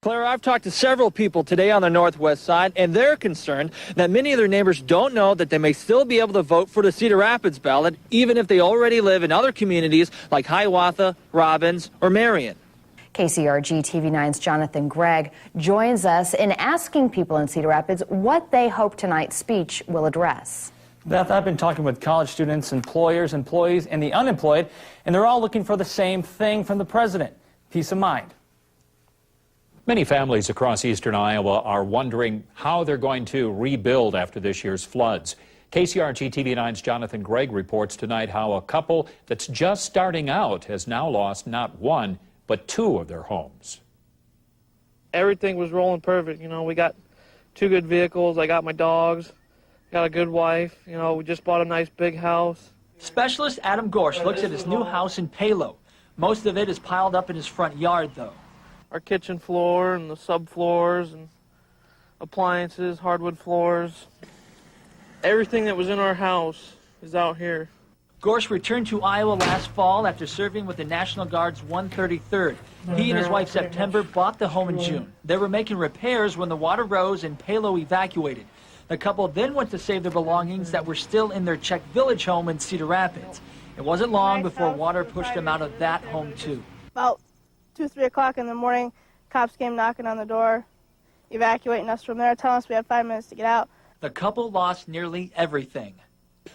Claire, I've talked to several people today on the northwest side, and they're concerned that many of their neighbors don't know that they may still be able to vote for the Cedar Rapids ballot, even if they already live in other communities like Hiawatha, Robbins, or Marion. KCRG TV9's Jonathon Gregg joins us in asking people in Cedar Rapids what they hope tonight's speech will address. Beth, I've been talking with college students, employers, employees, and the unemployed, and they're all looking for the same thing from the president: peace of mind. Many families across eastern Iowa are wondering how they're going to rebuild after this year's floods. KCRG TV9's Jonathon Gregg reports tonight how a couple that's just starting out has now lost not one, but two of their homes. Everything was rolling perfect. You know, we got two good vehicles. I got my dogs, got a good wife. You know, we just bought a nice big house. Specialist Adam Gorsh looks at his new house in Palo. Most of it is piled up in his front yard, though. Our kitchen floor and the subfloors and appliances, hardwood floors. Everything that was in our house is out here. Gorsh returned to Iowa last fall after serving with the National Guard's 133rd. He and his wife September bought the home in June. They were making repairs when the water rose and Palo evacuated. The couple then went to save their belongings that were still in their Czech Village home in Cedar Rapids. It wasn't long before water pushed them out of that home too. About 2, 3 o'clock in the morning, cops came knocking on the door, evacuating us from there, telling us we had 5 minutes to get out. The couple lost nearly everything.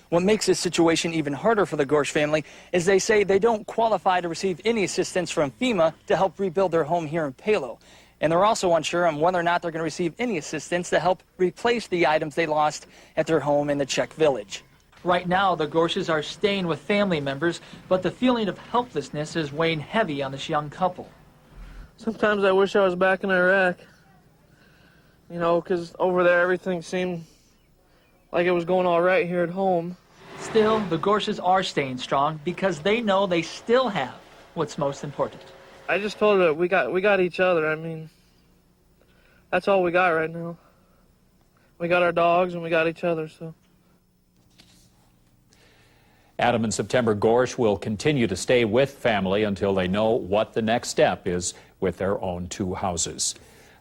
What makes this situation even harder for the Gorsh family is they say they don't qualify to receive any assistance from FEMA to help rebuild their home here in Palo. And they're also unsure on whether or not they're going to receive any assistance to help replace the items they lost at their home in the Czech Village. Right now, the Gorshes are staying with family members, but the feeling of helplessness is weighing heavy on this young couple. Sometimes I wish I was back in Iraq, you know, because over there everything seemed like it was going all right here at home. Still, the Gorshes are staying strong because they know they still have what's most important. I just told her that we got each other. I mean, that's all we got right now. We got our dogs and we got each other, so. Adam and September Gorsh will continue to stay with family until they know what the next step is with their own two houses.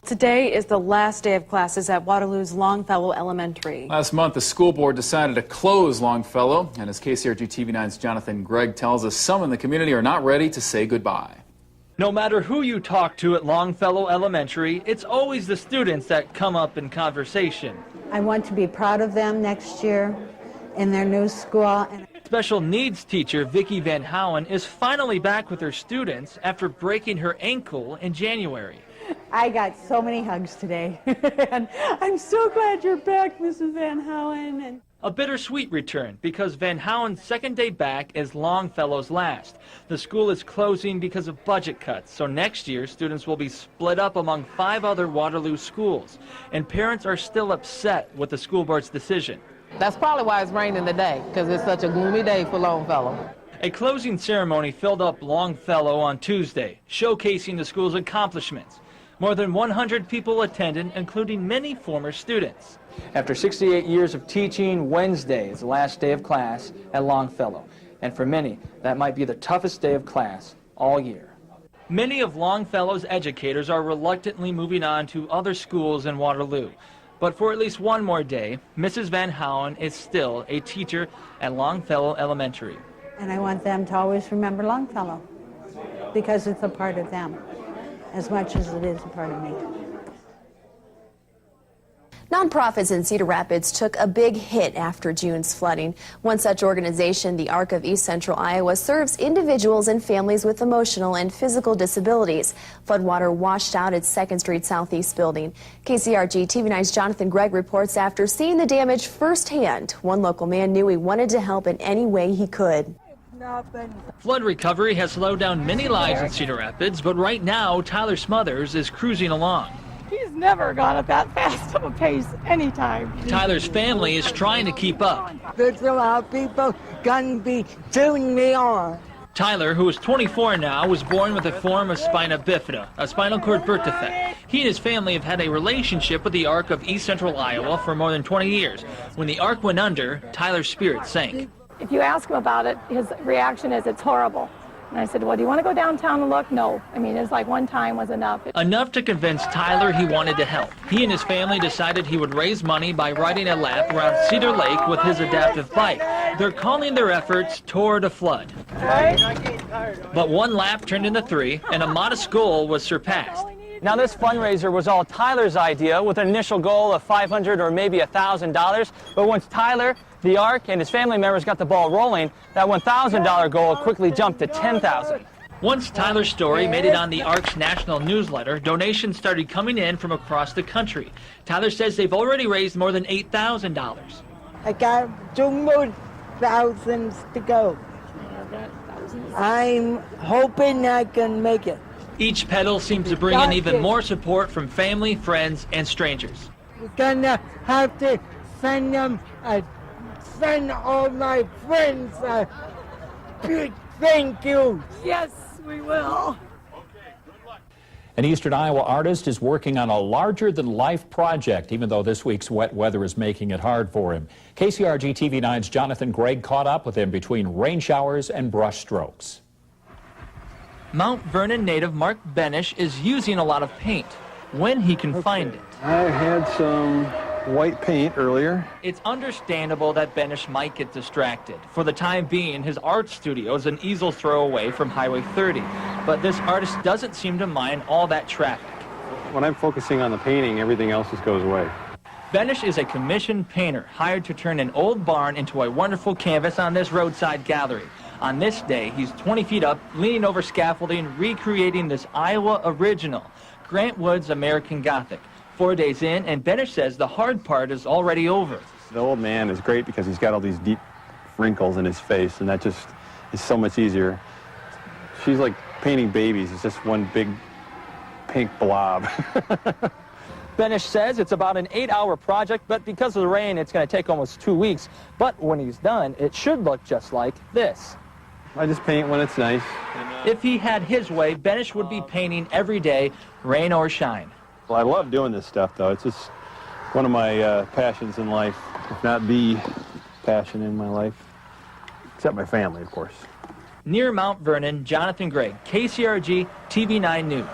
Today is the last day of classes at Waterloo's Longfellow Elementary. Last month, the school board decided to close Longfellow, and as KCRG TV9's Jonathon Gregg tells us, some in the community are not ready to say goodbye. No matter who you talk to at Longfellow Elementary, it's always the students that come up in conversation. I want to be proud of them next year in their new school. Special needs teacher Vicki Van Houen is finally back with her students after breaking her ankle in January. I got so many hugs today, and I'm so glad you're back, Mrs. Van Houen. A bittersweet return because Van Houen's second day back is Longfellow's last. The school is closing because of budget cuts, so next year students will be split up among 5 other Waterloo schools, and parents are still upset with the school board's decision. That's probably why it's raining today, because it's such a gloomy day for Longfellow. A closing ceremony filled up Longfellow on Tuesday, showcasing the school's accomplishments. More than 100 people attended, including many former students. After 68 years of teaching, Wednesday is the last day of class at Longfellow. And for many, that might be the toughest day of class all year. Many of Longfellow's educators are reluctantly moving on to other schools in Waterloo. But for at least one more day, Mrs. Van Houen is still a teacher at Longfellow Elementary. And I want them to always remember Longfellow, because it's a part of them, as much as it is a part of me. Nonprofits in Cedar Rapids took a big hit after June's flooding. One such organization, the Arc of East Central Iowa, serves individuals and families with emotional and physical disabilities. Floodwater washed out its 2nd Street Southeast building. KCRG TV9's Jonathon Gregg reports after seeing the damage firsthand, one local man knew he wanted to help in any way he could. Flood recovery has slowed down many lives in Cedar Rapids, but right now, Tyler Smothers is cruising along. He's never gone at that fast of a pace anytime. Tyler's family is trying to keep up. There's a lot of people gonna be cheering me on. Tyler, who is 24 now, was born with a form of spina bifida, a spinal cord birth defect. He and his family have had a relationship with the Arc of East Central Iowa for more than 20 years. When the Arc went under, Tyler's spirit sank. If you ask him about it, his reaction is it's horrible. And I said, well, do you want to go downtown and look? No. I mean, it's like one time was enough. Enough to convince Tyler he wanted to help. He and his family decided he would raise money by riding a lap around Cedar Lake with his adaptive bike. They're calling their efforts Toward a Flood. But one lap turned into 3, and a modest goal was surpassed. Now, this fundraiser was all Tyler's idea, with an initial goal of $500 or maybe $1,000. But once Tyler, the ARC, and his family members got the ball rolling, that $1,000 goal quickly jumped to $10,000. Once Tyler's story made it on the ARC's national newsletter, donations started coming in from across the country. Tyler says they've already raised more than $8,000. I got 2 more thousands to go. I'm hoping I can make it. Each pedal seems to bring in even more support from family, friends, and strangers. We're gonna have to send all my friends a big thank you. Yes, we will. An Eastern Iowa artist is working on a larger-than-life project, even though this week's wet weather is making it hard for him. KCRG TV9's Jonathon Gregg caught up with him between rain showers and brush strokes. Mount Vernon native Mark Benish is using a lot of paint when he can find it. I had some white paint earlier. It's understandable that Benish might get distracted. For the time being, his art studio is an easel throw away from Highway 30. But this artist doesn't seem to mind all that traffic. When I'm focusing on the painting, everything else just goes away. Benish is a commissioned painter hired to turn an old barn into a wonderful canvas on this roadside gallery. On this day, he's 20 feet up, leaning over scaffolding, recreating this Iowa original, Grant Wood's American Gothic. 4 days in, and Benish says the hard part is already over. The old man is great because he's got all these deep wrinkles in his face, and that just is so much easier. She's like painting babies. It's just one big pink blob. Benish says it's about an 8-hour project, but because of the rain, it's going to take almost 2 weeks. But when he's done, it should look just like this. I just paint when it's nice. If he had his way, Benish would be painting every day, rain or shine. Well, I love doing this stuff, though. It's just one of my passions in life, if not the passion in my life, except my family, of course. Near Mount Vernon, Jonathon Gregg, KCRG TV9 News.